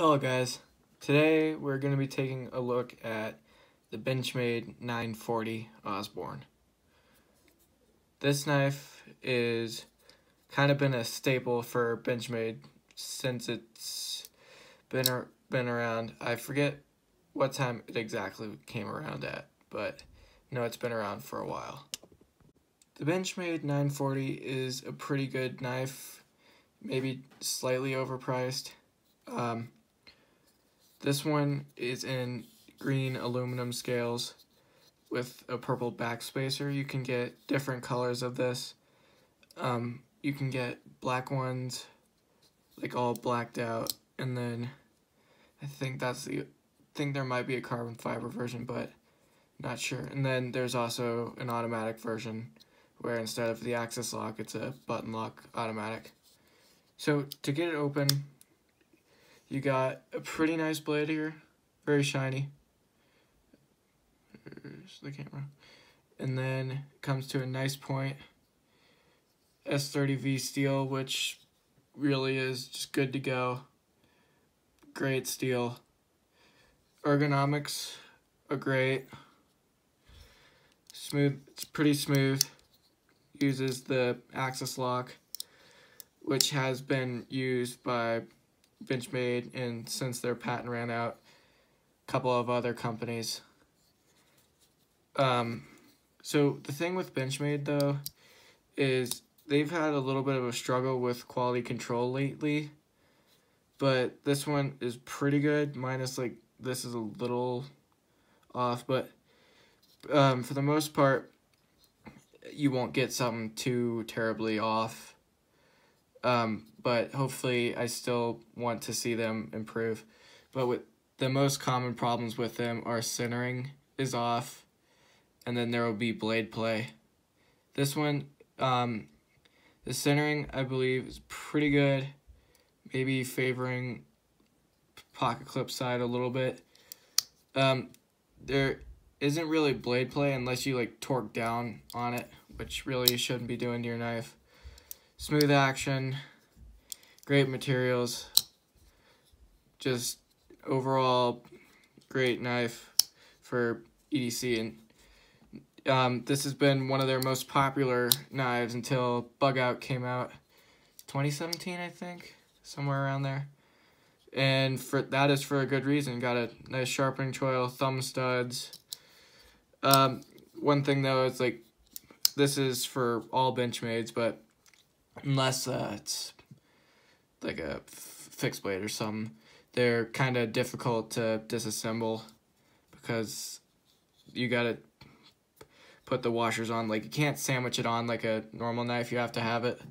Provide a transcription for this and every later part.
Hello guys, today we're going to be taking a look at the Benchmade 940 Osborne. This knife is kind of been a staple for Benchmade since it's been around. I forget what time it exactly came around at, but no, it's been around for a while. The Benchmade 940 is a pretty good knife, maybe slightly overpriced. This one is in green aluminum scales with a purple backspacer. You can get different colors of this. You can get black ones, like all blacked out, and then I think there might be a carbon fiber version, but not sure. And then there's also an automatic version where instead of the axis lock, it's a button lock automatic. So to get it open, you got a pretty nice blade here, very shiny. There's the camera. And then it comes to a nice point. S30V steel, which really is just good to go. Great steel. Ergonomics are great. Smooth, it's pretty smooth. Uses the axis lock, which has been used by Benchmade and since their patent ran out, a couple of other companies. So the thing with Benchmade though is they've had a little bit of a struggle with quality control lately, but this one is pretty good, minus like this is a little off, but for the most part you won't get something too terribly off. But hopefully I still want to see them improve. But with the most common problems with them are centering is off, and then there will be blade play. This one, the centering I believe is pretty good, maybe favoring pocket clip side a little bit. There isn't really blade play unless you like torque down on it, which really you shouldn't be doing to your knife. Smooth action, great materials, just overall great knife for EDC. And this has been one of their most popular knives until Bug Out came out 2017, I think, somewhere around there. And that is for a good reason. Got a nice sharpening choil, thumb studs. One thing though is like this is for all Benchmades, but unless it's like a fixed blade or something, they're kind of difficult to disassemble because you gotta put the washers on. Like you can't sandwich it on like a normal knife. You have to have it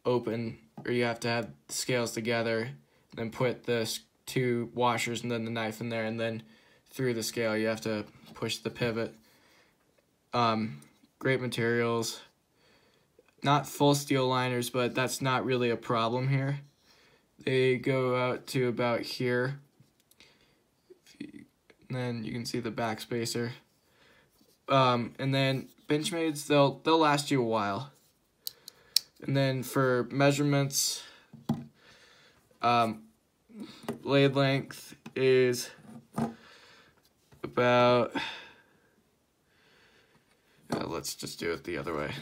open, or you have to have the scales together, then put the two washers and then the knife in there, and then through the scale you have to push the pivot. Great materials. Not full steel liners, but that's not really a problem here. They go out to about here. And then you can see the backspacer. And then Benchmades, they'll last you a while. And then for measurements, blade length is about, let's just do it the other way.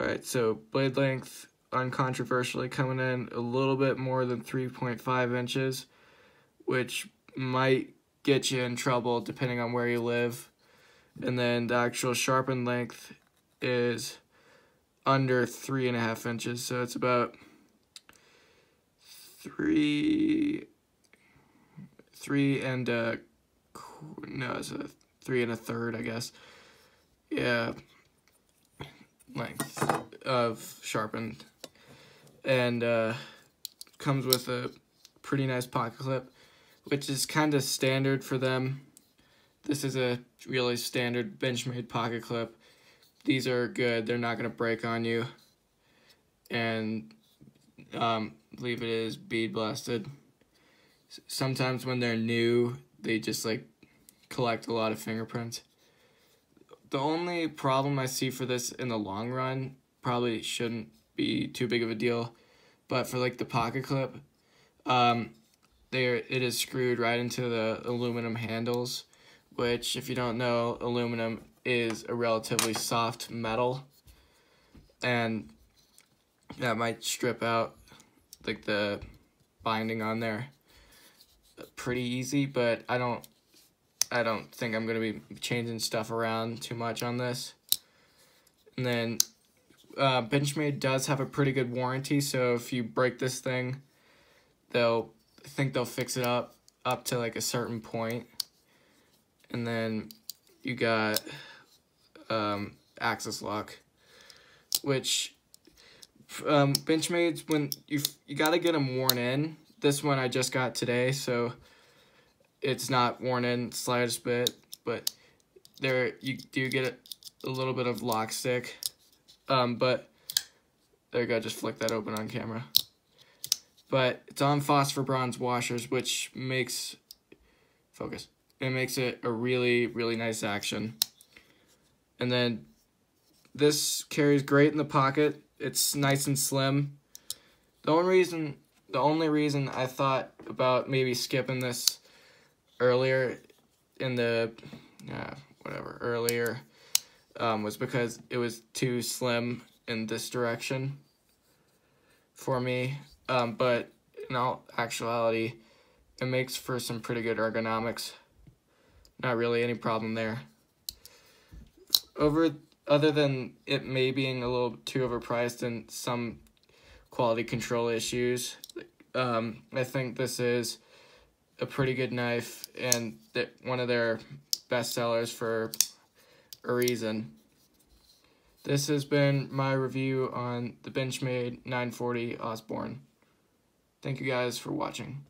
Alright, so blade length, uncontroversially, coming in a little bit more than 3.5 inches, which might get you in trouble depending on where you live. And then the actual sharpened length is under 3.5 inches, so it's about 3 and it's a 3 1/3, I guess. Yeah. Length of sharpened, and comes with a pretty nice pocket clip, which is kind of standard for them. This is a really standard Benchmade pocket clip. These are good, they're not going to break on you, and believe it is bead blasted. Sometimes when they're new they just like collect a lot of fingerprints. The only problem I see for this in the long run, probably shouldn't be too big of a deal, but for like the pocket clip, It is screwed right into the aluminum handles, which, if you don't know, aluminum is a relatively soft metal, and that might strip out like the binding on there pretty easy, but I don't think I'm gonna be changing stuff around too much on this. And then Benchmade does have a pretty good warranty, so if you break this thing, I think they'll fix it up to like a certain point. And then you got access lock, which Benchmade's, when you gotta get them worn in. This one I just got today, so it's not worn in the slightest bit, but there you do get a little bit of lock stick. But there you go, just flick that open on camera. But it's on phosphor bronze washers, which makes it makes it a really, really nice action. And then this carries great in the pocket. It's nice and slim. The only reason I thought about maybe skipping this earlier in the was because it was too slim in this direction for me. But in all actuality, it makes for some pretty good ergonomics. Not really any problem there. Other than it may being a little too overpriced and some quality control issues, I think this is a pretty good knife and one of their best sellers for a reason. This has been my review on the Benchmade 940 Osborne. Thank you guys for watching.